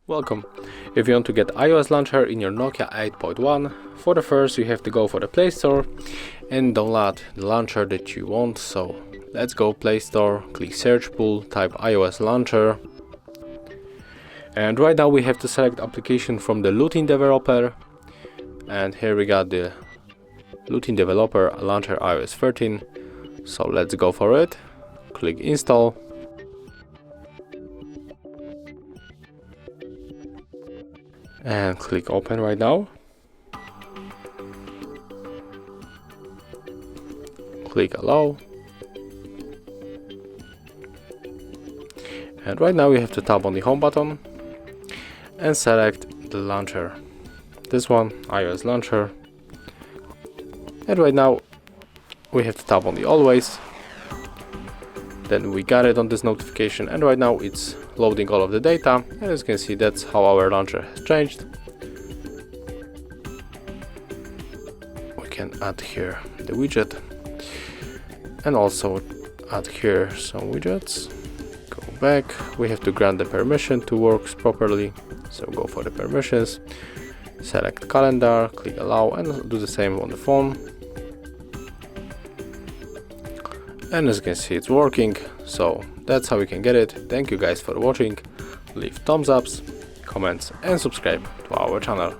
Welcome. If you want to get iOS launcher in your Nokia 8.1, for the first you have to go for the Play Store and download the launcher that you want. So let's go Play Store, click search pool, type iOS launcher. And right now we have to select application from the Lutin developer. And here we got the Lutin developer launcher iOS 13. So let's go for it. Click install. And click open right now. Click allow. And right now we have to tap on the home button and select the launcher. This one, iOS launcher. And right now we have to tap on the always. Then we got it on this notification, and right now it's loading all of the data, and as you can see, that's how our launcher has changed. We can add here the widget and also add here some widgets. Go back, we have to grant the permission to work properly, so go for the permissions, select calendar, click allow, and do the same on the phone. And as you can see, it's working. So that's how you can get it. Thank you guys for watching. Leave thumbs ups, comments and subscribe to our channel.